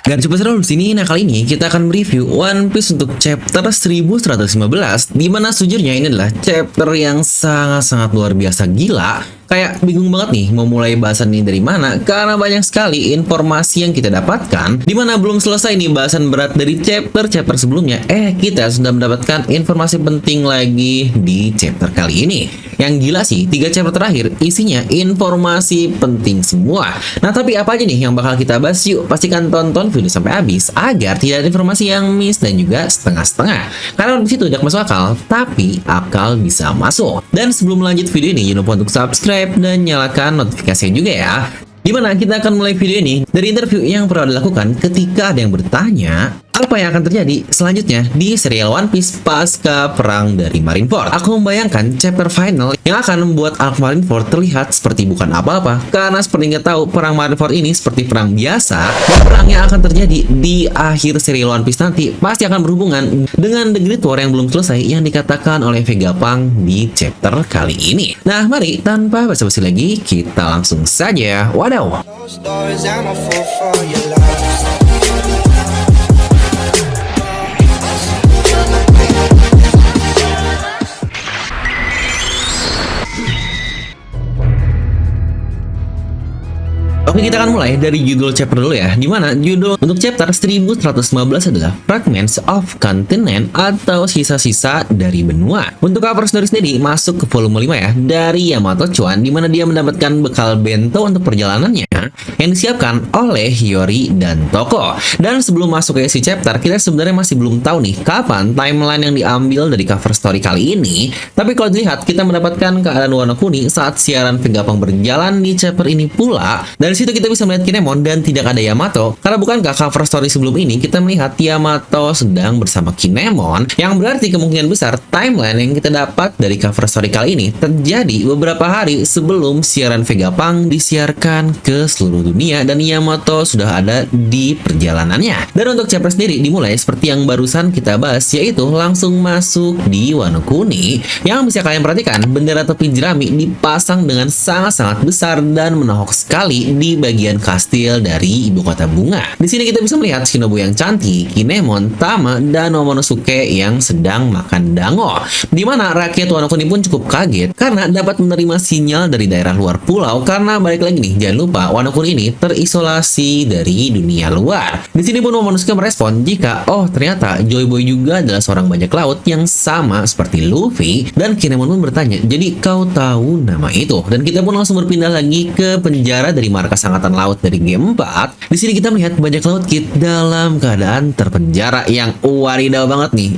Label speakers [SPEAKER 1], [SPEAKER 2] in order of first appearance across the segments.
[SPEAKER 1] Gak coba seru di sini. Nah, kali ini kita akan mereview One Piece untuk chapter 1115, di mana sejujurnya ini adalah chapter yang sangat-sangat luar biasa gila. Kayak bingung banget nih mau mulai bahasan ini dari mana, karena banyak sekali informasi yang kita dapatkan, di mana belum selesai nih bahasan berat dari chapter sebelumnya. Kita sudah mendapatkan informasi penting lagi di chapter kali ini. Yang gila sih, 3 chapter terakhir isinya informasi penting semua. Nah, tapi apa aja nih yang bakal kita bahas? Yuk, pastikan tonton video sampai habis agar tidak ada informasi yang miss dan juga setengah-setengah. Karena di situ tidak masuk akal, tapi akal bisa masuk. Dan sebelum lanjut video ini, jangan lupa untuk subscribe dan nyalakan notifikasinya juga ya. Dimana kita akan mulai video ini dari interview yang pernah dilakukan ketika ada yang bertanya apa yang akan terjadi selanjutnya di serial One Piece pasca perang dari Marineford. Aku membayangkan chapter final yang akan membuat arc Marineford terlihat seperti bukan apa-apa, karena seperti nggak tahu perang Marineford ini seperti perang biasa, dan perang yang akan terjadi di akhir serial One Piece nanti pasti akan berhubungan dengan The Great War yang belum selesai yang dikatakan oleh Vegapunk di chapter kali ini. Nah, mari tanpa basa-basi lagi kita langsung saja. Wadaw. Oke, kita akan mulai dari judul chapter dulu ya, dimana judul untuk chapter 1115 adalah Fragments of Continent atau sisa-sisa dari benua. Untuk cover story sendiri masuk ke volume 5 ya, dari Yamato Chuan, dimana dia mendapatkan bekal bento untuk perjalanannya yang disiapkan oleh Hiyori dan Toko. Dan sebelum masuk ke isi chapter, kita sebenarnya masih belum tahu nih kapan timeline yang diambil dari cover story kali ini. Tapi kalau dilihat, kita mendapatkan keadaan Wano Kuni saat siaran Vegapunk berjalan di chapter ini pula. Dari situ kita bisa melihat Kinemon dan tidak ada Yamato, karena bukankah cover story sebelum ini kita melihat Yamato sedang bersama Kinemon, yang berarti kemungkinan besar timeline yang kita dapat dari cover story kali ini terjadi beberapa hari sebelum siaran Vegapunk disiarkan ke seluruh dunia dan Yamato sudah ada di perjalanannya. Dan untuk chapter sendiri dimulai seperti yang barusan kita bahas, yaitu langsung masuk di Wano Kuni. Yang bisa kalian perhatikan, bendera topi jerami dipasang dengan sangat-sangat besar dan menohok sekali di bagian kastil dari ibu kota bunga. Di sini kita bisa melihat Shinobu yang cantik, Kinemon, Tama, dan Momonosuke yang sedang makan dango. Di mana rakyat Wano Kuni pun cukup kaget karena dapat menerima sinyal dari daerah luar pulau, karena balik lagi nih, jangan lupa Wano Kuni ini terisolasi dari dunia luar. Di sini pun Momonosuke merespon jika ternyata Joy Boy juga adalah seorang bajak laut yang sama seperti Luffy, dan Kinemon pun bertanya, jadi kau tahu nama itu? Dan kita pun langsung berpindah lagi ke penjara dari markas Angkatan Laut dari G4. Di sini kita melihat bajak laut Kid dalam keadaan terpenjara yang wadidaw banget nih.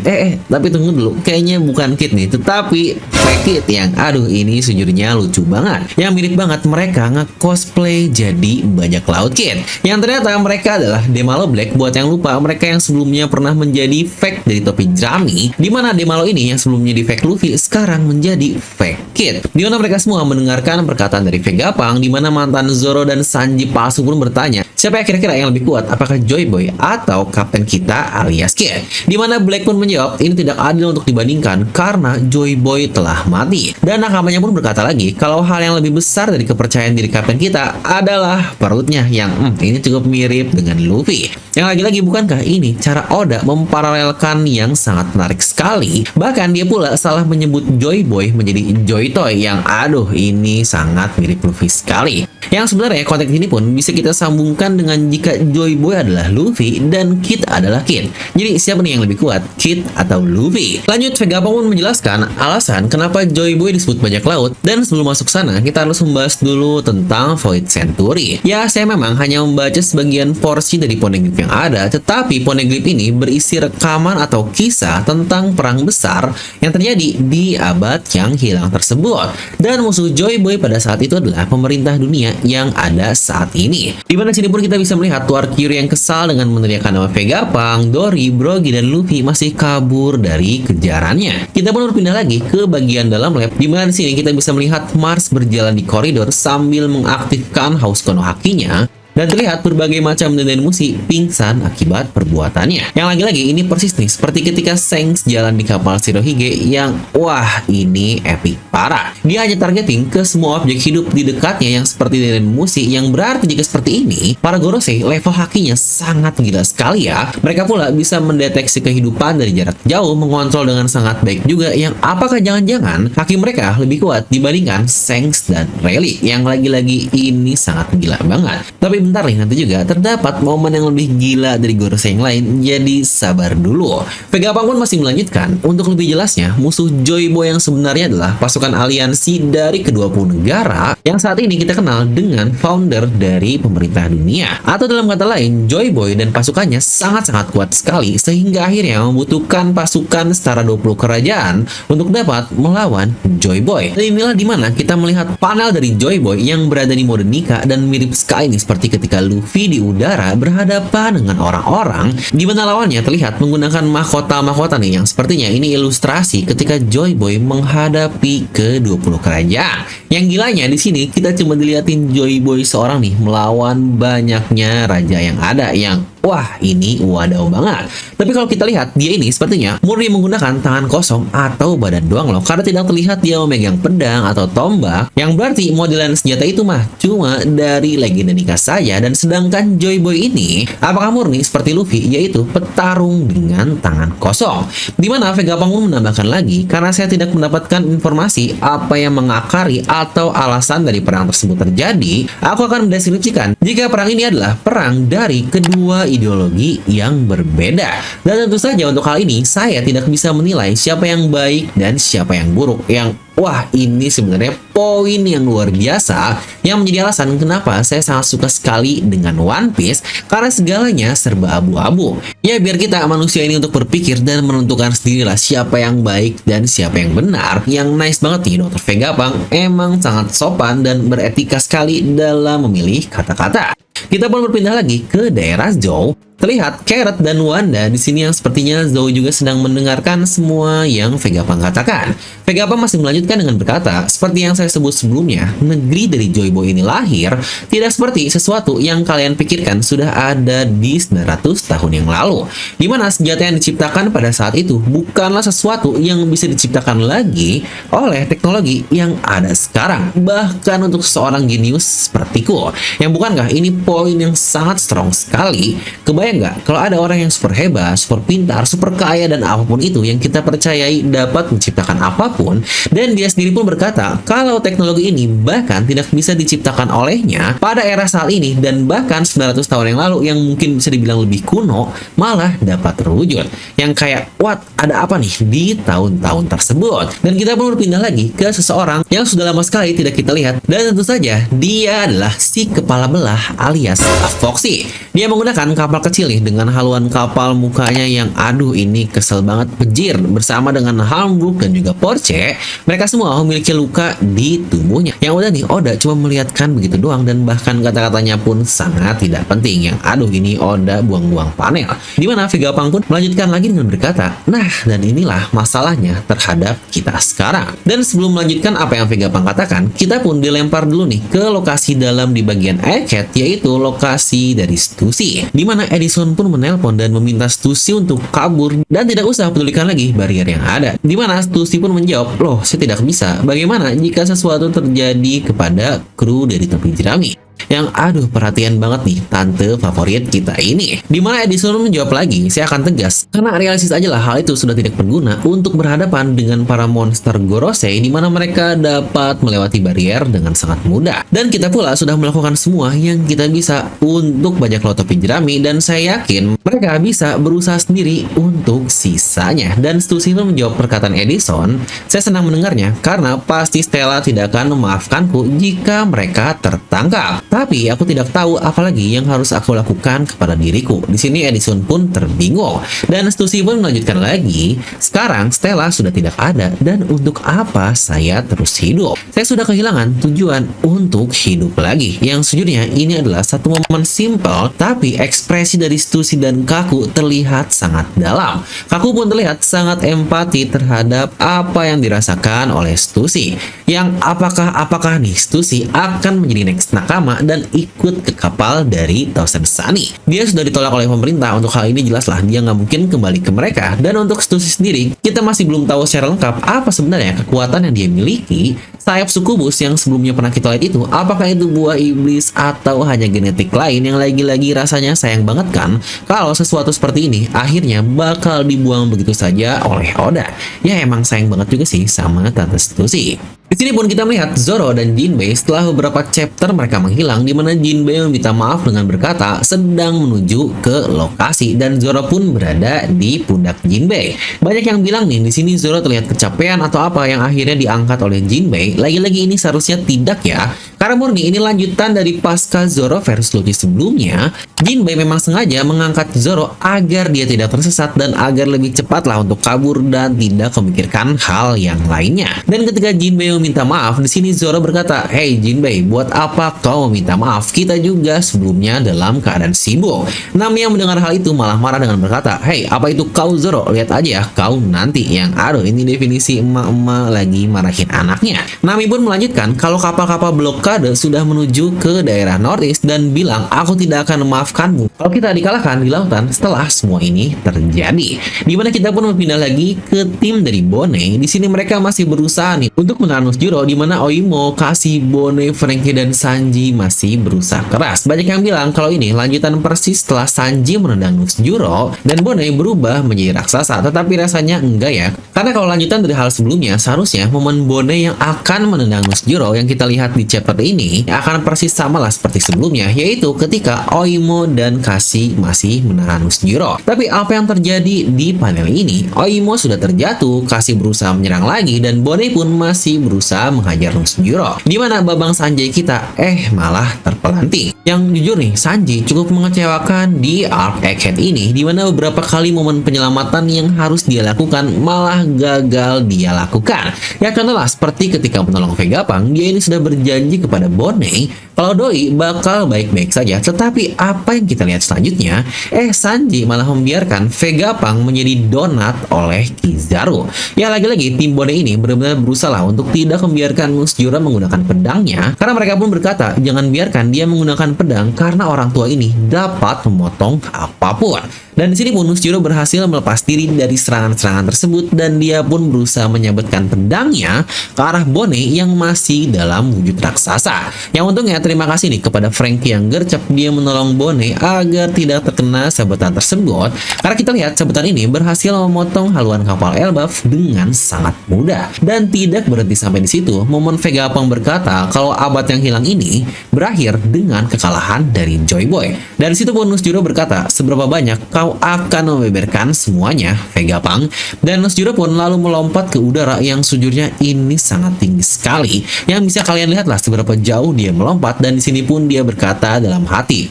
[SPEAKER 1] Tapi tunggu dulu, kayaknya bukan Kid nih, tetapi fake Kid yang ini sejujurnya lucu banget. Yang mirip banget mereka nge-cosplay jadi bajak laut Kid. Yang ternyata mereka adalah Demalo Black. Buat yang lupa, mereka yang sebelumnya pernah menjadi fake dari topi jerami, dimana Demalo ini yang sebelumnya di fake Luffy sekarang menjadi fake Kid. Dimana mereka semua mendengarkan perkataan dari Vegapunk, dimana mantan Zoro dan Sanji palsu pun bertanya, siapa yang kira-kira yang lebih kuat? Apakah Joy Boy atau kapten kita alias Kid? Dimana Black pun menjawab, ini tidak adil untuk dibandingkan karena Joy Boy telah mati. Dan nakamannya pun berkata lagi, kalau hal yang lebih besar dari kepercayaan diri kapten kita adalah perutnya yang ini cukup mirip dengan Luffy. Yang lagi-lagi, bukankah ini cara Oda memparalelkan yang sangat menarik sekali? Bahkan dia pula salah menyebut Joy Boy menjadi Joy Toy yang ini sangat mirip Luffy sekali. Yang sebenarnya konteks ini pun bisa kita sambungkan dengan jika Joy Boy adalah Luffy dan Kid adalah Kid. Jadi siapa nih yang lebih kuat, Kid atau Luffy? Lanjut, Vegapunk pun menjelaskan alasan kenapa Joy Boy disebut bajak laut. Dan sebelum masuk sana, kita harus membahas dulu tentang Void Century. Ya, saya memang hanya membaca sebagian porsi dari poneglyph yang ada, tetapi poneglyph ini berisi rekaman atau kisah tentang perang besar yang terjadi di abad yang hilang tersebut. Dan musuh Joy Boy pada saat itu adalah pemerintah dunia yang ada saat ini. Di mana sini pun kita bisa melihat War Kyrie yang kesal dengan meneriakan nama Vegapunk, Dory, Brogy, dan Luffy masih kabur dari kejarannya. Kita pun berpindah lagi ke bagian dalam lab, di mana di sini kita bisa melihat Mars berjalan di koridor sambil mengaktifkan House Konohakinya. Dan terlihat berbagai macam dandan musi pingsan akibat perbuatannya. Yang lagi-lagi ini persis nih seperti ketika Shanks jalan di kapal Shirohige yang wah ini epic parah. Dia hanya targeting ke semua objek hidup di dekatnya yang seperti dandan musi, yang berarti jika seperti ini, para Gorosei level hakinya sangat gila sekali ya. Mereka pula bisa mendeteksi kehidupan dari jarak jauh, mengontrol dengan sangat baik juga, yang apakah jangan-jangan haki mereka lebih kuat dibandingkan Shanks dan Rayleigh yang lagi-lagi ini sangat gila banget. Tapi bentar nih, nanti juga terdapat momen yang lebih gila dari Gorosei yang lain, jadi sabar dulu. Vegapunk pun masih melanjutkan. Untuk lebih jelasnya, musuh Joy Boy yang sebenarnya adalah pasukan aliansi dari ke-20 negara yang saat ini kita kenal dengan founder dari pemerintah dunia. Atau dalam kata lain, Joy Boy dan pasukannya sangat-sangat kuat sekali sehingga akhirnya membutuhkan pasukan setara 20 kerajaan untuk dapat melawan Joy Boy. Dan inilah dimana kita melihat panel dari Joy Boy yang berada di mode Nika dan mirip sekali nih seperti ketika Luffy di udara berhadapan dengan orang-orang, di mana lawannya terlihat menggunakan mahkota-mahkota nih yang sepertinya ini ilustrasi ketika Joy Boy menghadapi ke-20 kerajaan. Yang gilanya di sini kita cuma dilihatin Joy Boy seorang nih melawan banyaknya raja yang ada, yang wah ini wadaw banget. Tapi kalau kita lihat dia ini sepertinya murni menggunakan tangan kosong atau badan doang loh, karena tidak terlihat dia memegang pedang atau tombak, yang berarti modelan senjata itu mah cuma dari legenda Nika saja. Dan sedangkan Joy Boy ini apakah murni seperti Luffy, yaitu petarung dengan tangan kosong. Dimana Vegapunk pun menambahkan lagi, karena saya tidak mendapatkan informasi apa yang mengakari atau alasan dari perang tersebut terjadi, aku akan mendeskripsikan jika perang ini adalah perang dari kedua ideologi yang berbeda. Dan tentu saja untuk hal ini saya tidak bisa menilai siapa yang baik dan siapa yang buruk. Yang wah ini sebenarnya poin yang luar biasa yang menjadi alasan kenapa saya sangat suka sekali dengan One Piece, karena segalanya serba abu-abu. Ya biar kita manusia ini untuk berpikir dan menentukan sendirilah siapa yang baik dan siapa yang benar. Yang nice banget nih Dr. Vegapunk, emang sangat sopan dan beretika sekali dalam memilih kata-kata. Kita pun berpindah lagi ke daerah Zou. Terlihat Carrot dan Wanda di sini yang sepertinya Zou juga sedang mendengarkan semua yang Vegapunk katakan. Vegapunk masih melanjutkan dengan berkata, seperti yang saya sebut sebelumnya, negeri dari Joy Boy ini lahir tidak seperti sesuatu yang kalian pikirkan sudah ada di 900 tahun yang lalu. Di mana senjata yang diciptakan pada saat itu bukanlah sesuatu yang bisa diciptakan lagi oleh teknologi yang ada sekarang. Bahkan untuk seorang jenius sepertiku. Yang bukankah ini poin yang sangat strong sekali? Kebayang nggak kalau ada orang yang super hebat, super pintar, super kaya dan apapun itu yang kita percayai dapat menciptakan apapun, dan dia sendiri pun berkata kalau teknologi ini bahkan tidak bisa diciptakan olehnya pada era saat ini, dan bahkan 900 tahun yang lalu yang mungkin bisa dibilang lebih kuno malah dapat terwujud. Yang kayak what, ada apa nih di tahun-tahun tersebut? Dan kita pun berpindah lagi ke seseorang yang sudah lama sekali tidak kita lihat, dan tentu saja dia adalah si kepala belah alias Foxy. Dia menggunakan kapal kecil nih dengan haluan kapal mukanya yang aduh ini kesel banget pejir, bersama dengan Hanbok dan juga Porche. Mereka semua memiliki luka di tubuhnya. Yang udah nih Oda cuma melihatkan begitu doang, dan bahkan kata-katanya pun sangat tidak penting. Yang aduh ini Oda buang-buang panel. Dimana Vegapunk pun melanjutkan lagi dengan berkata, nah dan inilah masalahnya terhadap kita sekarang. Dan sebelum melanjutkan apa yang Vegapunk katakan, kita pun dilempar dulu nih ke lokasi dalam di bagian Eket, yaitu lokasi dari Stussy. Dimana Edison pun menelpon dan meminta Stussy untuk kabur dan tidak usah pedulikan lagi barrier yang ada. Dimana Stussy pun menjawab, loh saya tidak bisa, bagaimana jika sesuatu terjadi kepada kru dari topi jerami? Yang aduh perhatian banget nih tante favorit kita ini. Dimana Edison menjawab lagi, saya akan tegas karena realistis aja lah hal itu sudah tidak berguna untuk berhadapan dengan para monster Gorosei, dimana mereka dapat melewati barrier dengan sangat mudah. Dan kita pula sudah melakukan semua yang kita bisa untuk bajak laut topi jerami, dan saya yakin mereka bisa berusaha sendiri untuk sisanya. Dan Stussy pun menjawab perkataan Edison, saya senang mendengarnya karena pasti Stella tidak akan memaafkanku jika mereka tertangkap. Tapi aku tidak tahu apalagi yang harus aku lakukan kepada diriku. Di sini Edison pun terbingung. Dan Stussy pun melanjutkan lagi, sekarang Stella sudah tidak ada, dan untuk apa saya terus hidup? Saya sudah kehilangan tujuan untuk hidup lagi. Yang sejujurnya ini adalah satu momen simple, tapi ekspresi dari Stussy dan Kaku terlihat sangat dalam. Kaku pun terlihat sangat empati terhadap apa yang dirasakan oleh Stussy. Yang apakah nih Stussy akan menjadi next nakama dan ikut ke kapal dari Thousand Sunny. Dia sudah ditolak oleh pemerintah. Untuk hal ini jelaslah dia nggak mungkin kembali ke mereka. Dan untuk Stussy sendiri, kita masih belum tahu secara lengkap apa sebenarnya kekuatan yang dia miliki. Sayap Sukubus yang sebelumnya pernah kita lihat itu, apakah itu buah iblis atau hanya genetik lain yang lagi-lagi rasanya sayang banget kan kalau sesuatu seperti ini akhirnya bakal dibuang begitu saja oleh Oda. Ya emang sayang banget juga sih sama Tante Stussy. Di sini pun kita melihat Zoro dan Jinbei setelah beberapa chapter mereka menghilang, di mana Jinbei meminta maaf dengan berkata sedang menuju ke lokasi dan Zoro pun berada di pundak Jinbei. Banyak yang bilang nih di sini Zoro terlihat kecapean atau apa yang akhirnya diangkat oleh Jinbei. Lagi-lagi ini seharusnya tidak ya, karena murni ini lanjutan dari pasca Zoro versus Luffy sebelumnya. Jinbei memang sengaja mengangkat Zoro agar dia tidak tersesat dan agar lebih cepatlah untuk kabur dan tidak memikirkan hal yang lainnya. Dan ketika Jinbei meminta maaf, di sini Zoro berkata, "Hey Jinbei, buat apa kau meminta maaf? Kita juga sebelumnya dalam keadaan sibuk." Nami yang mendengar hal itu malah marah dengan berkata, "Hey, apa itu kau Zoro? Lihat aja ya, kau nanti yang aduh ini definisi emak-emak lagi marahin anaknya." Nami pun melanjutkan kalau kapal-kapal blokade sudah menuju ke daerah Northeast dan bilang, "Aku tidak akan memaafkanmu kalau kita dikalahkan di lautan setelah semua ini terjadi." Dimana kita pun berpindah lagi ke tim dari Bone. Di sini mereka masih berusaha nih untuk menahan Juro, di mana Oimo, Kasi, Bone, Frankie dan Sanji masih berusaha keras. Banyak yang bilang kalau ini lanjutan persis setelah Sanji menendang Juro dan Bone berubah menjadi raksasa, tetapi rasanya enggak ya. Karena kalau lanjutan dari hal sebelumnya, seharusnya momen Bone yang akan menendang Juro yang kita lihat di chapter ini akan persis sama lah seperti sebelumnya, yaitu ketika Oimo dan Kasi masih menahan Juro. Tapi apa yang terjadi di panel ini? Oimo sudah terjatuh, Kasi berusaha menyerang lagi dan Bone pun masih berusaha menghajar Juro. Di mana babang Sanjay kita malah terpelanting. Yang jujur nih, Sanji cukup mengecewakan di arc Egghead ini, di mana beberapa kali momen penyelamatan yang harus dia lakukan malah gagal dia lakukan. Ya contohnya seperti ketika menolong Vegapunk, dia ini sudah berjanji kepada Bone kalau Doi bakal baik-baik saja, tetapi apa yang kita lihat selanjutnya? Sanji malah membiarkan Vegapunk menjadi donat oleh Kizaru. Ya lagi-lagi tim Bone ini benar-benar berusaha untuk tidak membiarkan Juro menggunakan pedangnya, karena mereka pun berkata jangan biarkan dia menggunakan pedang karena orang tua ini dapat memotong apapun. Dan di sini pun Juro berhasil melepas diri dari serangan-serangan tersebut dan dia pun berusaha menyabetkan pedangnya ke arah Bone yang masih dalam wujud raksasa. Yang untungnya terima kasih nih kepada Frankie yang gercep, dia menolong Bone agar tidak terkena sabetan tersebut. Karena kita lihat sabetan ini berhasil memotong haluan kapal Elbaf dengan sangat mudah. Dan tidak berhenti sampai di situ, momen Vegapunk berkata kalau abad yang hilang ini berakhir dengan kekalahan dari Joy Boy. Dari situ pun Juro berkata, seberapa banyak kau akan membeberkan semuanya, Vegapunk. Dan Juro pun lalu melompat ke udara yang sejujurnya ini sangat tinggi sekali. Yang bisa kalian lihatlah seberapa jauh dia melompat dan di sini pun dia berkata dalam hati,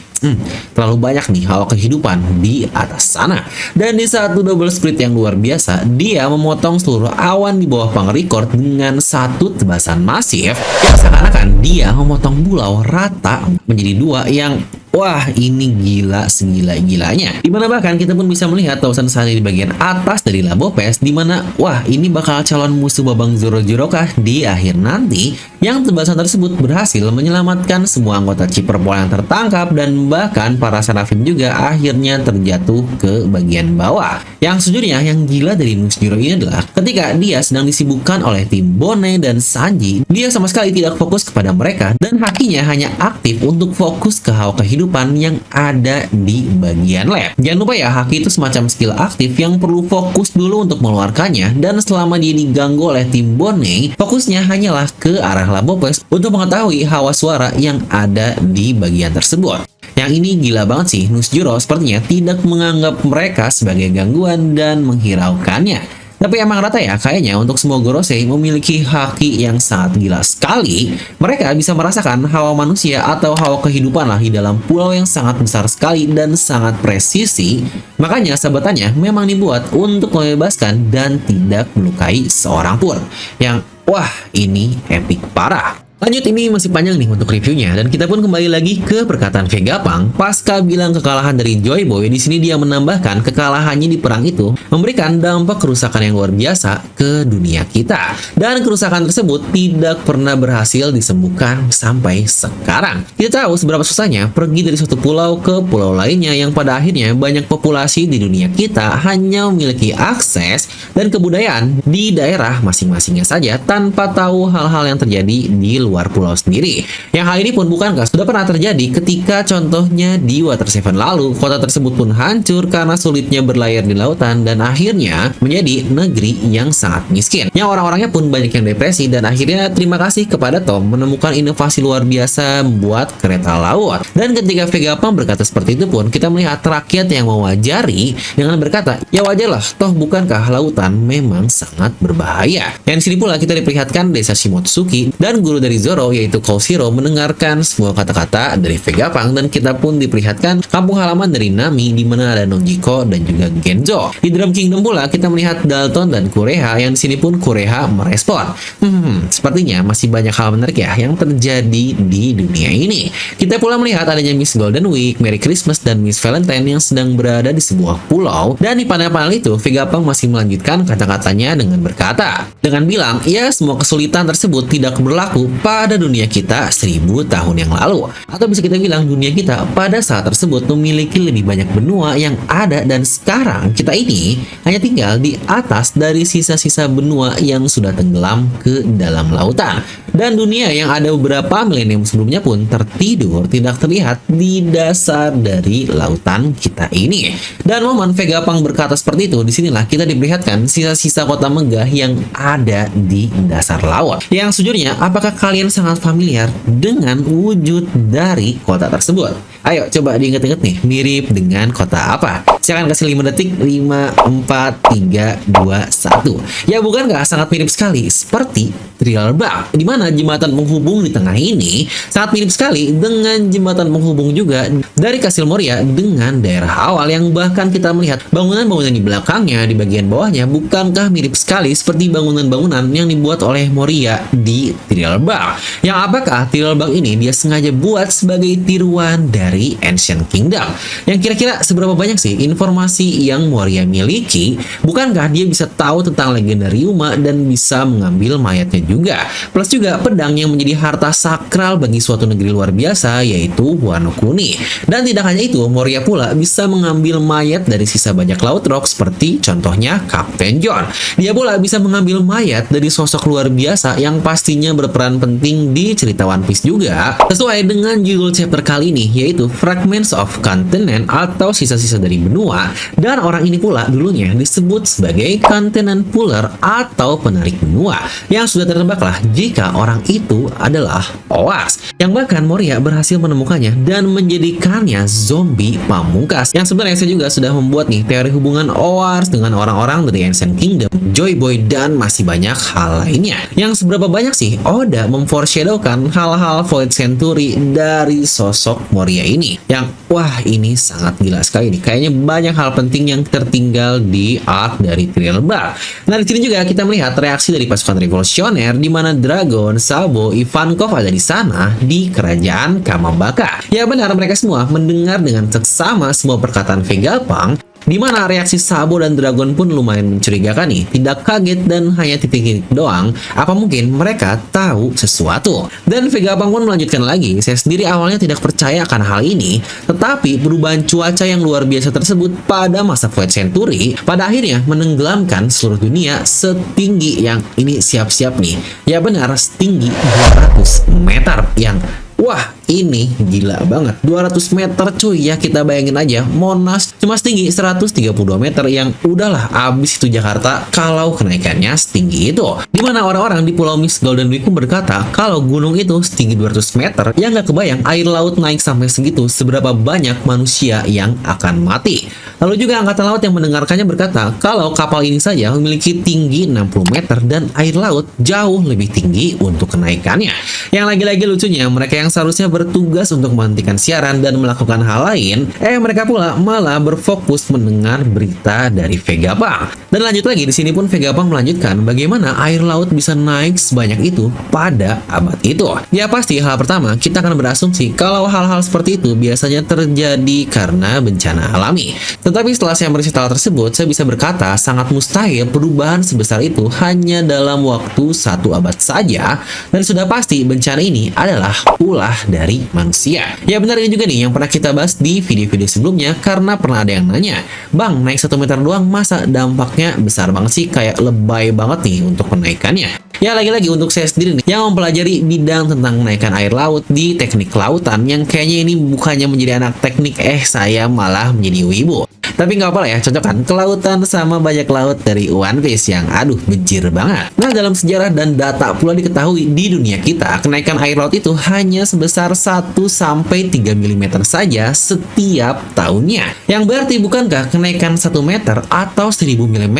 [SPEAKER 1] terlalu banyak nih hawa kehidupan di atas sana. Dan di satu double split yang luar biasa, dia memotong seluruh awan di bawah Pang-Record dengan satu tebasan masif yang seakan-akan dia memotong pulau rata menjadi dua yang wah ini gila segila-gilanya. Dimana bahkan kita pun bisa melihat Thousand Sunny di bagian atas dari Labopes, dimana wah ini bakal calon musuh babang Zoro-Zoro kah di akhir nanti. Yang tebasan tersebut berhasil menyelamatkan semua anggota Chipper Ball yang tertangkap dan bahkan para Serafim juga akhirnya terjatuh ke bagian bawah. Yang sejujurnya yang gila dari Juro ini adalah ketika dia sedang disibukkan oleh tim Bone dan Sanji, dia sama sekali tidak fokus kepada mereka dan hakinya hanya aktif untuk fokus ke hawa kehidupan yang ada di bagian lab. Jangan lupa ya, haki itu semacam skill aktif yang perlu fokus dulu untuk mengeluarkannya, dan selama dia diganggu oleh tim Bone, fokusnya hanyalah ke arah Labopes untuk mengetahui hawa suara yang ada di bagian tersebut. Yang ini gila banget sih, Juro sepertinya tidak menganggap mereka sebagai gangguan dan menghiraukannya. Tapi emang rata ya, kayaknya untuk semua Gorosei memiliki haki yang sangat gila sekali. Mereka bisa merasakan hawa manusia atau hawa kehidupan lah di dalam pulau yang sangat besar sekali dan sangat presisi. Makanya sabetannya memang dibuat untuk membebaskan dan tidak melukai seorang pun. Yang wah ini epic parah. Lanjut, ini masih panjang nih untuk reviewnya, dan kita pun kembali lagi ke perkataan Vegapunk. Pasca bilang kekalahan dari Joy Boy, di sini dia menambahkan kekalahannya di perang itu memberikan dampak kerusakan yang luar biasa ke dunia kita. Dan kerusakan tersebut tidak pernah berhasil disembuhkan sampai sekarang. Kita tahu seberapa susahnya pergi dari suatu pulau ke pulau lainnya yang pada akhirnya banyak populasi di dunia kita hanya memiliki akses dan kebudayaan di daerah masing-masingnya saja tanpa tahu hal-hal yang terjadi di luar pulau sendiri. Yang hal ini pun bukankah sudah pernah terjadi ketika contohnya di Water 7 lalu, kota tersebut pun hancur karena sulitnya berlayar di lautan dan akhirnya menjadi negeri yang sangat miskin. Yang orang-orangnya pun banyak yang depresi dan akhirnya terima kasih kepada Tom menemukan inovasi luar biasa membuat kereta laut. Dan ketika Vegapunk berkata seperti itu pun kita melihat rakyat yang mewajari dengan berkata, ya wajarlah, toh bukankah lautan memang sangat berbahaya. Yang di sini pula kita diperlihatkan desa Shimotsuki dan guru dari Zoro yaitu Koshiro mendengarkan semua kata-kata dari Vegapunk, dan kita pun diperlihatkan kampung halaman dari Nami di mana ada Nojiko dan juga Genzo. Di Drum Kingdom pula kita melihat Dalton dan Kureha, yang di sini pun Kureha merespon, sepertinya masih banyak hal menarik ya yang terjadi di dunia ini. Kita pula melihat adanya Miss Golden Week, Merry Christmas, dan Miss Valentine yang sedang berada di sebuah pulau, dan di panel-panel itu Vegapunk masih melanjutkan kata-katanya dengan berkata, dengan bilang, ya semua kesulitan tersebut tidak berlaku pada dunia kita 1000 tahun yang lalu. Atau bisa kita bilang dunia kita pada saat tersebut memiliki lebih banyak benua yang ada, dan sekarang kita ini hanya tinggal di atas dari sisa-sisa benua yang sudah tenggelam ke dalam lautan. Dan dunia yang ada beberapa milenium sebelumnya pun tertidur tidak terlihat di dasar dari lautan kita ini. Dan momen Vegapunk berkata seperti itu, disinilah kita diperlihatkan sisa-sisa kota megah yang ada di dasar laut. Yang sejujurnya, apakah kalian sangat familiar dengan wujud dari kota tersebut? Ayo coba diingat-ingat nih, mirip dengan kota apa? Silahkan kasih 5 detik, 5, 4, 3, 2, 1. Ya bukankah sangat mirip sekali seperti Thriller Bark, di mana jembatan penghubung di tengah ini sangat mirip sekali dengan jembatan penghubung juga dari Kastil Moria dengan daerah awal, yang bahkan kita melihat bangunan-bangunan di belakangnya, di bagian bawahnya, bukankah mirip sekali seperti bangunan-bangunan yang dibuat oleh Moria di Thriller Bark? Yang apakah Thriller Bark ini dia sengaja buat sebagai tiruan dari Ancient Kingdom? Yang kira-kira seberapa banyak sih informasi yang Moria miliki? Bukankah dia bisa tahu tentang legenda Ryuma dan bisa mengambil mayatnya juga? Plus juga pedang yang menjadi harta sakral bagi suatu negeri luar biasa, yaitu Wano Kuni. Dan tidak hanya itu, Moria pula bisa mengambil mayat dari sisa bajak laut rock seperti contohnya Kapten John. Dia pula bisa mengambil mayat dari sosok luar biasa yang pastinya berperan penting di cerita One Piece juga, sesuai dengan judul chapter kali ini, yaitu Fragments of Continent atau sisa-sisa dari benua. Dan orang ini pula dulunya disebut sebagai Continent Puller atau penarik benua, yang sudah tertebaklah jika orang itu adalah Oars, yang bahkan Moria berhasil menemukannya dan menjadikannya zombie pamungkas. Yang sebenarnya saya juga sudah membuat nih teori hubungan Oars dengan orang-orang dari Ancient Kingdom, Joy Boy, dan masih banyak hal lainnya. Yang seberapa banyak sih Oda memforeshadowkan hal-hal Void Century dari sosok Moria ini, yang wah ini sangat gila sekali nih. Kayaknya banyak hal penting yang tertinggal di arc dari Thriller Bark. Nah di sini juga kita melihat reaksi dari pasukan revolusioner, di mana Dragon, Sabo, Ivankov ada di sana di kerajaan Kamabaka. Ya benar, mereka semua mendengar dengan seksama semua perkataan Vegapunk, di mana reaksi Sabo dan Dragon pun lumayan mencurigakan nih, tidak kaget dan hanya titik-titik doang. Apa mungkin mereka tahu sesuatu? Dan Vegapunk pun melanjutkan lagi, saya sendiri awalnya tidak percaya akan hal ini, tetapi perubahan cuaca yang luar biasa tersebut pada masa Void Century pada akhirnya menenggelamkan seluruh dunia setinggi yang ini, siap-siap nih. Ya benar, setinggi 200 meter, yang wah ini gila banget. 200 meter cuy, ya kita bayangin aja Monas cuma setinggi 132 meter, yang udahlah abis itu Jakarta kalau kenaikannya setinggi itu. Dimana orang-orang di Pulau Miss Golden Week berkata kalau gunung itu setinggi 200 meter, ya nggak kebayang air laut naik sampai segitu seberapa banyak manusia yang akan mati. Lalu juga Angkatan Laut yang mendengarkannya berkata kalau kapal ini saja memiliki tinggi 60 meter dan air laut jauh lebih tinggi untuk kenaikannya. Yang lagi-lagi lucunya, mereka yang seharusnya bertugas untuk menghentikan siaran dan melakukan hal lain, mereka pula malah berfokus mendengar berita dari Vegapunk. Dan lanjut lagi, di sini pun Vegapunk melanjutkan bagaimana air laut bisa naik sebanyak itu pada abad itu. Ya pasti hal pertama, kita akan berasumsi kalau hal-hal seperti itu biasanya terjadi karena bencana alami. Tetapi setelah saya meriset hal tersebut, saya bisa berkata sangat mustahil perubahan sebesar itu hanya dalam waktu 1 abad saja, dan sudah pasti bencana ini adalah ulah dari manusia. Ya benar, ini juga nih yang pernah kita bahas di video-video sebelumnya, karena pernah ada yang nanya, "Bang, naik 1 meter doang masa dampaknya besar banget sih, kayak lebay banget nih untuk kenaikannya?" Ya lagi-lagi untuk saya sendiri nih yang mempelajari bidang tentang kenaikan air laut di teknik kelautan, yang kayaknya ini bukannya menjadi anak teknik, saya malah menjadi wibu. Tapi nggak apa lah ya, cocok kan kelautan sama bajak laut dari One Piece yang aduh benjir banget. Nah, dalam sejarah dan data pula diketahui di dunia kita, kenaikan air laut itu hanya sebesar 1 sampai 3 mm saja setiap tahunnya. Yang berarti bukankah kenaikan 1 meter atau 1000 mm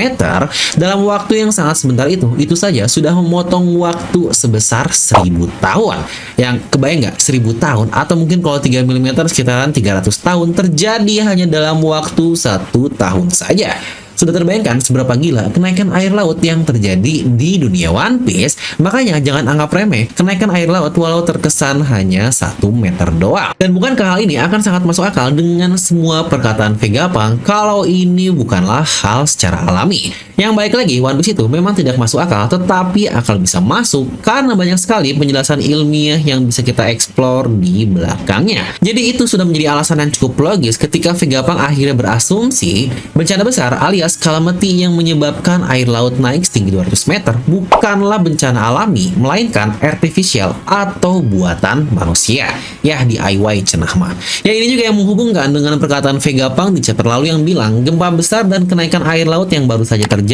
[SPEAKER 1] dalam waktu yang sangat sebentar itu saja sudah memotong waktu sebesar 1000 tahun. Yang kebayang nggak 1000 tahun atau mungkin kalau 3 mm sekitaran 300 tahun terjadi hanya dalam waktu 1 tahun saja. Sudah terbayangkan seberapa gila kenaikan air laut yang terjadi di dunia One Piece? Makanya jangan anggap remeh kenaikan air laut walau terkesan hanya 1 meter doang. Dan bukankah hal ini akan sangat masuk akal dengan semua perkataan Vegapunk kalau ini bukanlah hal secara alami? Yang baik lagi, One Piece itu memang tidak masuk akal, tetapi akal bisa masuk karena banyak sekali penjelasan ilmiah yang bisa kita eksplor di belakangnya. Jadi itu sudah menjadi alasan yang cukup logis ketika Vegapunk akhirnya berasumsi bencana besar alias calamity yang menyebabkan air laut naik setinggi 200 meter bukanlah bencana alami, melainkan artificial atau buatan manusia. Ya, DIY cenah mah. Ya, ini juga yang menghubungkan dengan perkataan Vegapunk di chapter lalu yang bilang gempa besar dan kenaikan air laut yang baru saja terjadi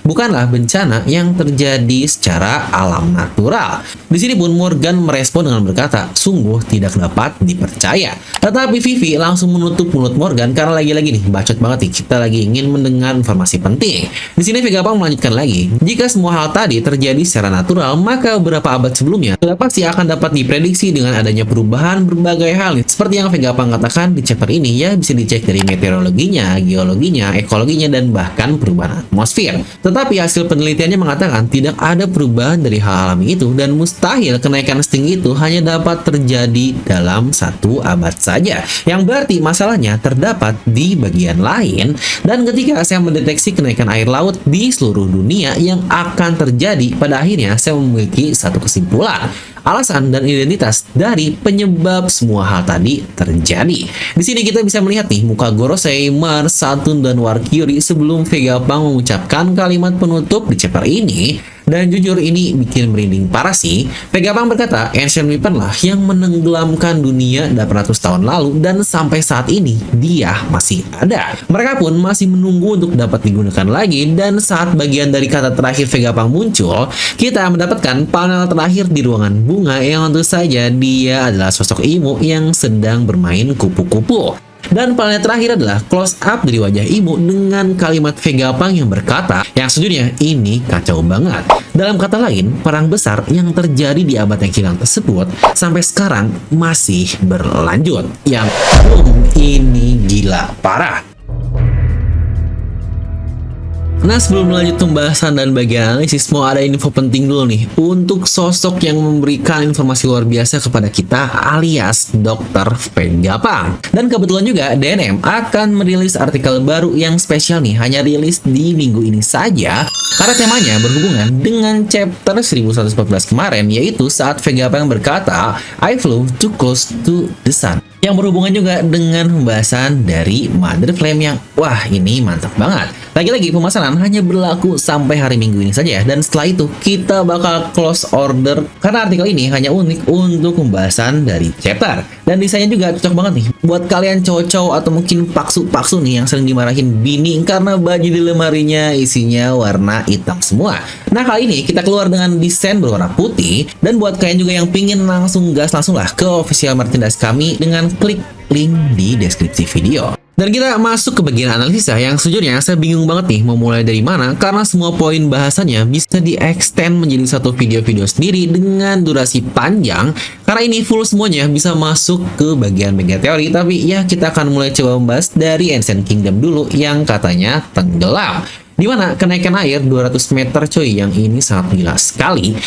[SPEAKER 1] bukanlah bencana yang terjadi secara alam natural. Di sini pun Morgan merespon dengan berkata, sungguh tidak dapat dipercaya. Tetapi Vivi langsung menutup mulut Morgan karena lagi-lagi nih bacot banget nih, kita lagi ingin mendengar informasi penting. Di sini Vegapunk melanjutkan lagi, jika semua hal tadi terjadi secara natural, maka beberapa abad sebelumnya sudah pasti akan dapat diprediksi dengan adanya perubahan berbagai hal. Seperti yang Vegapunk katakan di chapter ini, ya bisa dicek dari meteorologinya, geologinya, ekologinya, dan bahkan perubahan atmosfer. Tetapi hasil penelitiannya mengatakan tidak ada perubahan dari hal alami itu, dan mustahil kenaikan setinggi itu hanya dapat terjadi dalam 1 abad saja. Yang berarti masalahnya terdapat di bagian lain, dan ketika saya mendeteksi kenaikan air laut di seluruh dunia yang akan terjadi, pada akhirnya saya memiliki satu kesimpulan, alasan dan identitas dari penyebab semua hal tadi terjadi. Di sini kita bisa melihat nih muka Gorosei, Mars, Saturn, dan Warkyuri sebelum Vegapunk mengucapkan kalimat penutup di chapter ini. Dan jujur ini bikin merinding parah sih. Vegapunk berkata, Ancient Weapon lah yang menenggelamkan dunia 800 tahun lalu, dan sampai saat ini dia masih ada. Mereka pun masih menunggu untuk dapat digunakan lagi, dan saat bagian dari kata terakhir Vegapunk muncul, kita mendapatkan panel terakhir di ruangan bunga yang tentu saja dia adalah sosok Imo yang sedang bermain kupu-kupu. Dan panel terakhir adalah close up dari wajah Imo dengan kalimat Vegapunk yang berkata, yang sejujurnya ini kacau banget. Dalam kata lain, perang besar yang terjadi di abad yang hilang tersebut sampai sekarang masih berlanjut. Yang ini gila parah. Nah, sebelum melanjut pembahasan dan bagian analisis, mau ada info penting dulu nih untuk sosok yang memberikan informasi luar biasa kepada kita alias Dr. Vegapunk. Dan kebetulan juga DNM akan merilis artikel baru yang spesial nih, hanya rilis di minggu ini saja karena temanya berhubungan dengan chapter 1114 kemarin, yaitu saat Vegapunk berkata I flew too close to the sun, yang berhubungan juga dengan pembahasan dari Mother Flame yang wah ini mantap banget. Lagi-lagi pemasaran hanya berlaku sampai hari Minggu ini saja, dan setelah itu kita bakal close order karena artikel ini hanya unik untuk pembahasan dari chapter. Dan desainnya juga cocok banget nih buat kalian cowok-cowok atau mungkin paksu-paksu nih yang sering dimarahin bini karena baju di lemarinya isinya warna hitam semua. Nah, kali ini kita keluar dengan desain berwarna putih, dan buat kalian juga yang pingin langsung gas langsung lah ke official merchandise kami dengan klik link di deskripsi video. Dan kita masuk ke bagian analisis ya, yang sejujurnya saya bingung banget nih mau mulai dari mana, karena semua poin bahasanya bisa di-extend menjadi satu video-video sendiri dengan durasi panjang, karena ini full semuanya bisa masuk ke bagian mega teori. Tapi ya, kita akan mulai coba membahas dari Ancient Kingdom dulu yang katanya tenggelam, dimana kenaikan air 200 meter coy, yang ini sangat gila sekali.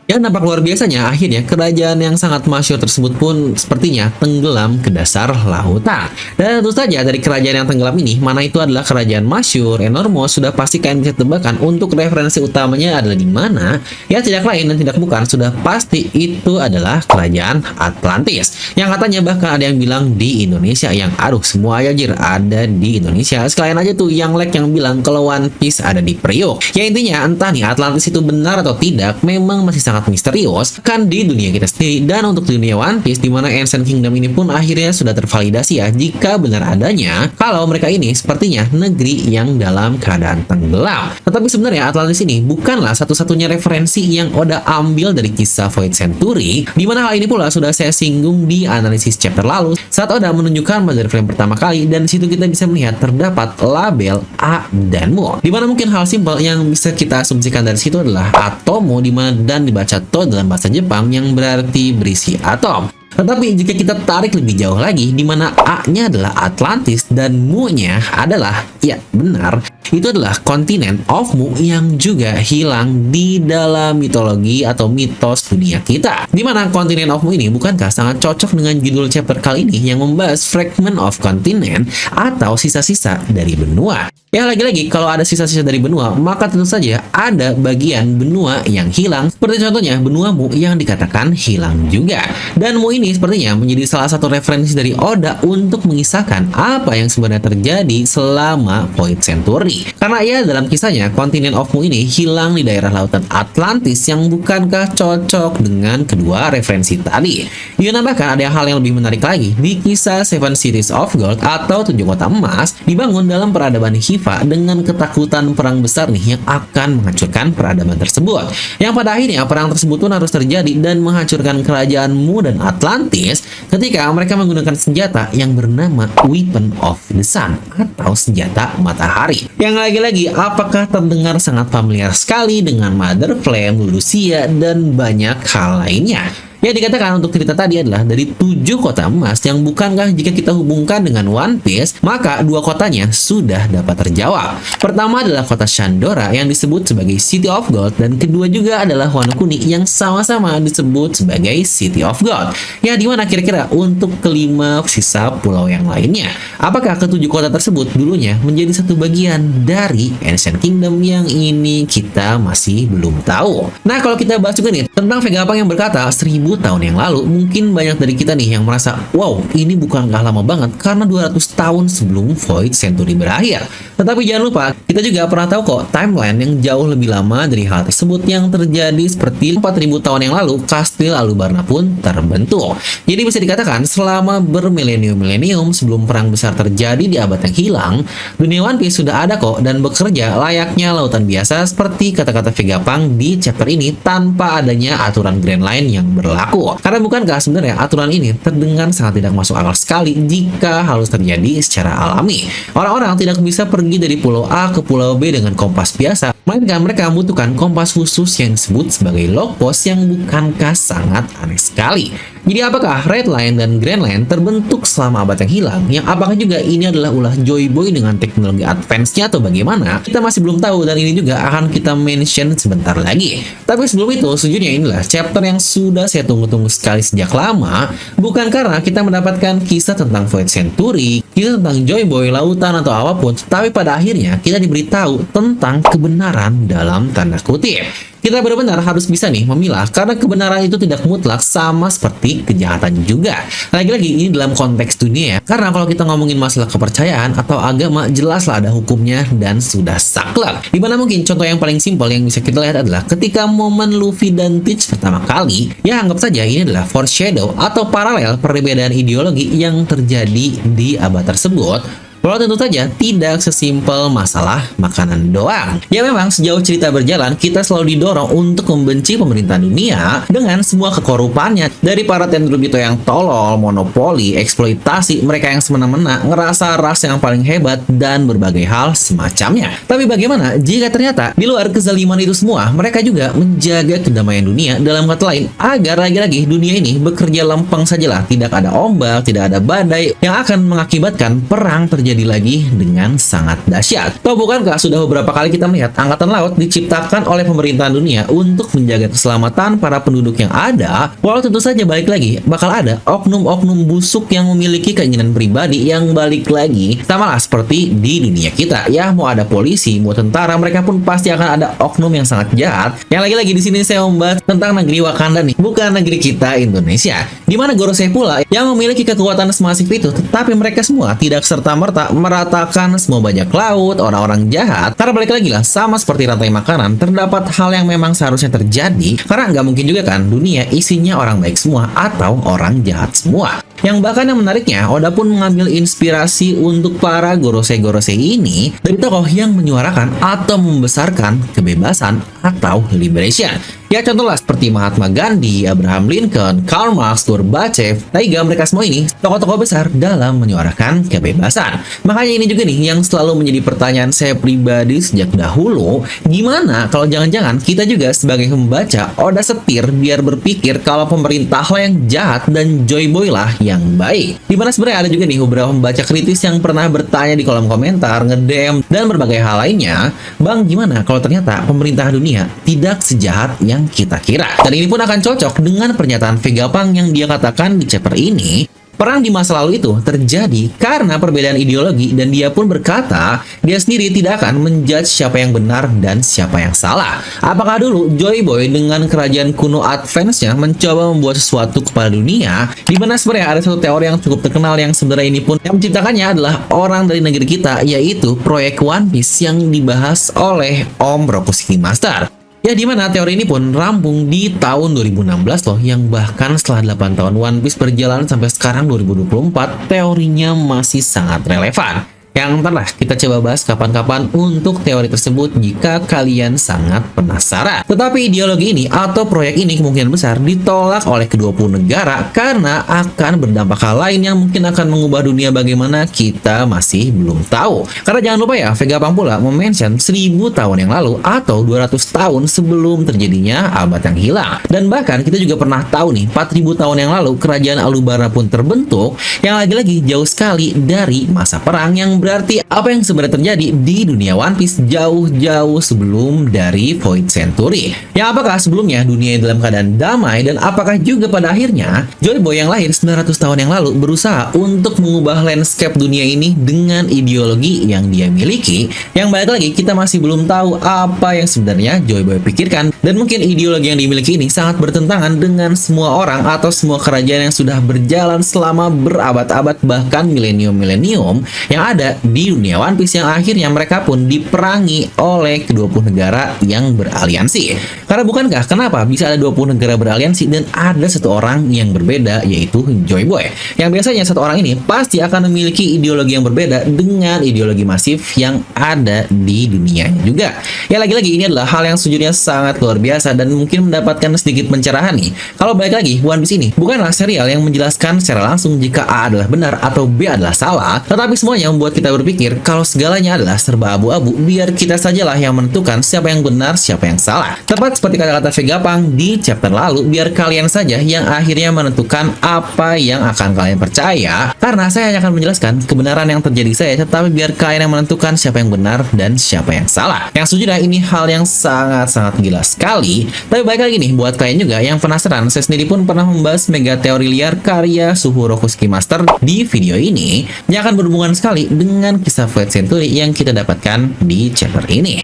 [SPEAKER 1] Yang nampak luar biasanya, akhirnya kerajaan yang sangat masyhur tersebut pun sepertinya tenggelam ke dasar lautan. Dan tentu saja dari kerajaan yang tenggelam ini, mana itu adalah kerajaan masyhur Enormous, sudah pasti kalian bisa tebakan untuk referensi utamanya adalah di mana. Ya, tidak lain dan tidak bukan, sudah pasti itu adalah kerajaan Atlantis. Yang katanya bahkan ada yang bilang di Indonesia, yang aduh semua anjir ada di Indonesia. Sekalian aja tuh yang yang bilang kalau One Piece ada di Priok. Ya intinya entah nih Atlantis itu benar atau tidak, memang masih sangat misterius kan di dunia kita sendiri dan untuk dunia One Piece, dimana Ancient Kingdom ini pun akhirnya sudah tervalidasi ya jika benar adanya kalau mereka ini sepertinya negeri yang dalam keadaan tenggelam. Tetapi sebenarnya Atlantis ini bukanlah satu-satunya referensi yang Oda ambil dari kisah Void Century, dimana hal ini pula sudah saya singgung di analisis chapter lalu saat Oda menunjukkan Mother Flame pertama kali, dan disitu kita bisa melihat terdapat label A dan Mo, dimana mungkin hal simpel yang bisa kita asumsikan dari situ adalah Atomo, dimana dan dibaca To dalam bahasa Jepang yang berarti berisi atom. Tetapi jika kita tarik lebih jauh lagi, di mana A-nya adalah Atlantis dan Mu-nya adalah, ya benar, itu adalah kontinen of Mu yang juga hilang di dalam mitologi atau mitos dunia kita. Di mana kontinen of Mu ini bukankah sangat cocok dengan judul chapter kali ini yang membahas fragment of continent atau sisa-sisa dari benua. Ya lagi-lagi kalau ada sisa-sisa dari benua, maka tentu saja ada bagian benua yang hilang, seperti contohnya benua Mu yang dikatakan hilang juga. Dan Mu ini sepertinya menjadi salah satu referensi dari Oda untuk mengisahkan apa yang sebenarnya terjadi selama Void Century. Karena ya dalam kisahnya kontinen of Mu ini hilang di daerah lautan Atlantis, yang bukankah cocok dengan kedua referensi tadi. Ditambahkan ada hal yang lebih menarik lagi di kisah Seven Cities of Gold atau 7 kota emas dibangun dalam peradaban Hiva dengan ketakutan perang besar nih yang akan menghancurkan peradaban tersebut. Yang pada akhirnya perang tersebut pun harus terjadi dan menghancurkan kerajaan Mu dan Atlantis ketika mereka menggunakan senjata yang bernama Weapon of the Sun atau senjata matahari. Yang lagi-lagi apakah terdengar sangat familiar sekali dengan Mother Flame, Lucia, dan banyak hal lainnya. Ya dikatakan untuk cerita tadi adalah dari 7 kota emas, yang bukankah jika kita hubungkan dengan One Piece, maka 2 kotanya sudah dapat terjawab. Pertama adalah kota Shandora yang disebut sebagai City of Gold, dan kedua juga adalah Wano Kuni yang sama-sama disebut sebagai City of Gold. Ya dimana kira-kira untuk kelima sisa pulau yang lainnya? Apakah ke-7 kota tersebut dulunya menjadi satu bagian dari Ancient Kingdom? Yang ini kita masih belum tahu. Nah kalau kita bahas juga nih tentang Vegapunk yang berkata 1000 tahun yang lalu, mungkin banyak dari kita nih yang merasa, wow, ini bukankah lama banget karena 200 tahun sebelum Void Century berakhir. Tetapi jangan lupa, kita juga pernah tahu kok timeline yang jauh lebih lama dari hal tersebut yang terjadi seperti 4000 tahun yang lalu Kastil Alubarna pun terbentuk. Jadi bisa dikatakan selama bermilenium-milenium sebelum perang besar terjadi di abad yang hilang, dunia One Piece sudah ada kok dan bekerja layaknya lautan biasa seperti kata-kata Vegapunk di chapter ini tanpa adanya aturan Grand Line yang berlaku. Karena bukankah sebenarnya aturan ini terdengar sangat tidak masuk akal sekali jika harus terjadi secara alami. Orang-orang tidak bisa pergi dari pulau A ke pulau B dengan kompas biasa, melainkan mereka membutuhkan kompas khusus yang disebut sebagai logos, yang bukankah sangat aneh sekali. Jadi apakah Red Line dan Grand Line terbentuk selama abad yang hilang? Yang apakah juga ini adalah ulah Joy Boy dengan teknologi advance-nya atau bagaimana? Kita masih belum tahu, dan ini juga akan kita mention sebentar lagi. Tapi sebelum itu, sejujurnya inilah chapter yang sudah saya tunggu-tunggu sekali sejak lama. Bukan karena kita mendapatkan kisah tentang Void Century, kisah tentang Joy Boy, lautan, atau apapun, tapi pada akhirnya kita diberitahu tentang kebenaran dalam tanda kutip. Kita benar-benar harus bisa nih memilah, karena kebenaran itu tidak mutlak, sama seperti kejahatan juga. Lagi-lagi ini dalam konteks dunia ya, karena kalau kita ngomongin masalah kepercayaan atau agama, jelaslah ada hukumnya dan sudah saklek. Dimana mungkin contoh yang paling simpel yang bisa kita lihat adalah ketika momen Luffy dan Teach pertama kali, ya anggap saja ini adalah foreshadow atau paralel perbedaan ideologi yang terjadi di abad tersebut. Walau tentu saja tidak sesimpel masalah makanan doang. Ya memang sejauh cerita berjalan, kita selalu didorong untuk membenci pemerintahan dunia dengan semua kekorupannya. Dari para tenderbito yang tolol, monopoli, eksploitasi, mereka yang semena-mena, ngerasa ras yang paling hebat, dan berbagai hal semacamnya. Tapi bagaimana jika ternyata di luar kezaliman itu semua, mereka juga menjaga kedamaian dunia, dalam kata lain, agar lagi-lagi dunia ini bekerja lempeng sajalah, tidak ada ombak, tidak ada badai yang akan mengakibatkan perang terjadi lagi dengan sangat dahsyat. Toh bukankah sudah beberapa kali kita melihat angkatan laut diciptakan oleh pemerintahan dunia untuk menjaga keselamatan para penduduk yang ada, walau tentu saja balik lagi bakal ada oknum-oknum busuk yang memiliki keinginan pribadi yang balik lagi sama lah seperti di dunia kita. Ya mau ada polisi, mau tentara, mereka pun pasti akan ada oknum yang sangat jahat. Yang lagi-lagi di sini saya membahas tentang negeri Wakanda nih, bukan negeri kita Indonesia, di mana Gorosei pula yang memiliki kekuatan semasif itu, tetapi mereka semua tidak serta-merta meratakan semua bajak laut, orang-orang jahat. Karena balik lagi lah, sama seperti rantai makanan, terdapat hal yang memang seharusnya terjadi, karena nggak mungkin juga kan dunia isinya orang baik semua atau orang jahat semua. Yang bahkan yang menariknya, Oda pun mengambil inspirasi untuk para Gorosei-Gorosei ini dari tokoh yang menyuarakan atau membesarkan kebebasan atau liberation. Ya contohlah seperti Mahatma Gandhi, Abraham Lincoln, Karl Marx, Gorbachev, Taiga, mereka semua ini tokoh-tokoh besar dalam menyuarakan kebebasan. Makanya ini juga nih yang selalu menjadi pertanyaan saya pribadi sejak dahulu, gimana kalau jangan-jangan kita juga sebagai pembaca Oda setir biar berpikir kalau pemerintah lah yang jahat dan Joy Boy lah yang baik. Dimana sebenarnya ada juga nih beberapa pembaca kritis yang pernah bertanya di kolom komentar, nge-DM, dan berbagai hal lainnya, Bang gimana kalau ternyata pemerintah dunia tidak sejahat yang kita kira? Dan ini pun akan cocok dengan pernyataan Vegapunk yang dia katakan di chapter ini. Perang di masa lalu itu terjadi karena perbedaan ideologi, dan dia pun berkata dia sendiri tidak akan menjudge siapa yang benar dan siapa yang salah. Apakah dulu Joy Boy dengan kerajaan kuno advance-nya mencoba membuat sesuatu kepada dunia, di mana sebenarnya ada satu teori yang cukup terkenal yang sebenarnya ini pun yang menciptakannya adalah orang dari negeri kita, yaitu proyek One Piece yang dibahas oleh Om Rokushiki Master. Ya dimana teori ini pun rampung di tahun 2016 loh, yang bahkan setelah 8 tahun One Piece berjalan sampai sekarang 2024, teorinya masih sangat relevan. Yang ntar lah kita coba bahas kapan-kapan untuk teori tersebut jika kalian sangat penasaran. Tetapi ideologi ini atau proyek ini kemungkinan besar ditolak oleh kedua puluh negara karena akan berdampak hal lain yang mungkin akan mengubah dunia bagaimana kita masih belum tahu. Karena jangan lupa ya, Vegapunk pula mention 1000 tahun yang lalu atau 200 tahun sebelum terjadinya abad yang hilang. Dan bahkan kita juga pernah tahu nih, 4000 tahun yang lalu kerajaan Alubarna pun terbentuk, yang lagi-lagi jauh sekali dari masa perang, yang berarti apa yang sebenarnya terjadi di dunia One Piece jauh-jauh sebelum dari Void Century. Yang apakah sebelumnya dunia dalam keadaan damai, dan apakah juga pada akhirnya Joy Boy yang lahir 900 tahun yang lalu berusaha untuk mengubah landscape dunia ini dengan ideologi yang dia miliki, yang balik lagi kita masih belum tahu apa yang sebenarnya Joy Boy pikirkan, dan mungkin ideologi yang dimiliki ini sangat bertentangan dengan semua orang atau semua kerajaan yang sudah berjalan selama berabad-abad bahkan milenium-milenium yang ada di dunia One Piece, yang akhirnya mereka pun diperangi oleh kedua puluh negara yang beraliansi. Karena bukankah kenapa bisa ada 20 negara beraliansi dan ada satu orang yang berbeda, yaitu Joy Boy, yang biasanya satu orang ini pasti akan memiliki ideologi yang berbeda dengan ideologi masif yang ada di dunia juga. Ya lagi-lagi ini adalah hal yang sejujurnya sangat luar biasa dan mungkin mendapatkan sedikit pencerahan nih. Kalau balik lagi, One Piece ini bukanlah serial yang menjelaskan secara langsung jika A adalah benar atau B adalah salah, tetapi semuanya membuat kita berpikir kalau segalanya adalah serba abu-abu, biar kita sajalah yang menentukan siapa yang benar, siapa yang salah. Tepat seperti kata-kata Vegapunk di chapter lalu, biar kalian saja yang akhirnya menentukan apa yang akan kalian percaya, karena saya hanya akan menjelaskan kebenaran yang terjadi saya, tetapi biar kalian yang menentukan siapa yang benar dan siapa yang salah. Yang sejujurnya ini hal yang sangat-sangat gila sekali. Tapi baik lagi nih, buat kalian juga yang penasaran, saya sendiri pun pernah membahas mega teori liar karya Suhu Rokushiki Master di video ini, yang akan berhubungan sekali dengan kisah Void Century yang kita dapatkan di chapter ini.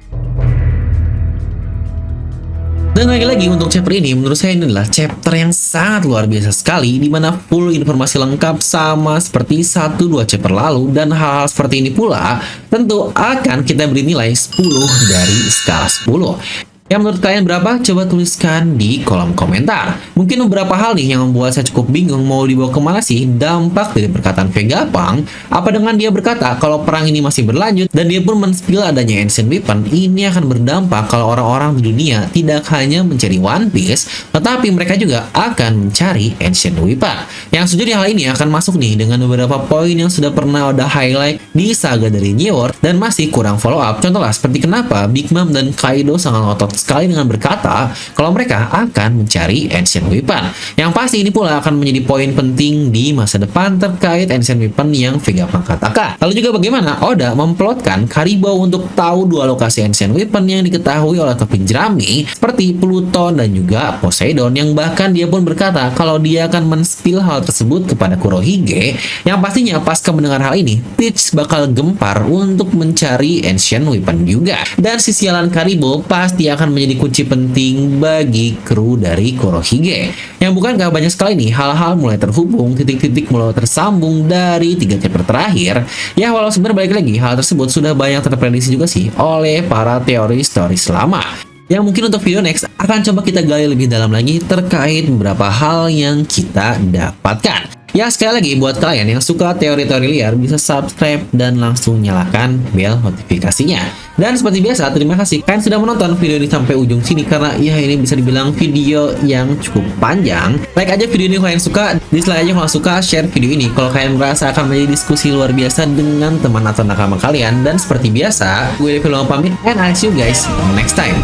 [SPEAKER 1] Dan lagi-lagi untuk chapter ini, menurut saya ini adalah chapter yang sangat luar biasa sekali, dimana full informasi lengkap sama seperti 1-2 chapter lalu, dan hal-hal seperti ini pula tentu akan kita beri nilai 10 dari skala 10. Yang menurut kalian berapa? Coba tuliskan di kolom komentar. Mungkin beberapa hal nih yang membuat saya cukup bingung mau dibawa kemana sih dampak dari perkataan Vegapunk. Apa dengan dia berkata kalau perang ini masih berlanjut dan dia pun men-spill adanya Ancient Weapon, ini akan berdampak kalau orang-orang di dunia tidak hanya mencari One Piece, tetapi mereka juga akan mencari Ancient Weapon. Yang setuju di hal ini akan masuk nih dengan beberapa poin yang sudah pernah udah highlight di saga dari New World dan masih kurang follow up. Contohnya seperti kenapa Big Mom dan Kaido sangat ngotot sekali dengan berkata kalau mereka akan mencari Ancient Weapon. Yang pasti ini pula akan menjadi poin penting di masa depan terkait Ancient Weapon yang Vegapunk katakan. Lalu juga bagaimana Oda memplotkan Caribou untuk tahu dua lokasi Ancient Weapon yang diketahui oleh topi jerami seperti Pluton dan juga Poseidon, yang bahkan dia pun berkata kalau dia akan men-spill hal tersebut kepada Kurohige, yang pastinya pasca mendengar hal ini Peach bakal gempar untuk mencari Ancient Weapon juga. Dan si sialan Caribou pasti akan menjadi kunci penting bagi kru dari Kurohige. Yang bukankah banyak sekali nih hal-hal mulai terhubung, titik-titik mulai tersambung dari 3 chapter terakhir. Ya walau sebenarnya balik lagi hal tersebut sudah banyak terprediksi juga sih oleh para teoris-teoris lama. Yang mungkin untuk video next akan coba kita gali lebih dalam lagi terkait beberapa hal yang kita dapatkan. Ya sekali lagi buat kalian yang suka teori-teori liar bisa subscribe dan langsung nyalakan bel notifikasinya. Dan seperti biasa terima kasih kalian sudah menonton video ini sampai ujung sini karena ya ini bisa dibilang video yang cukup panjang. Like aja video ini kalau kalian suka, dislike aja kalau suka, share video ini kalau kalian merasa akan menjadi diskusi luar biasa dengan teman atau nakama kalian. Dan seperti biasa gue Devi pamit and I'll see you guys next time.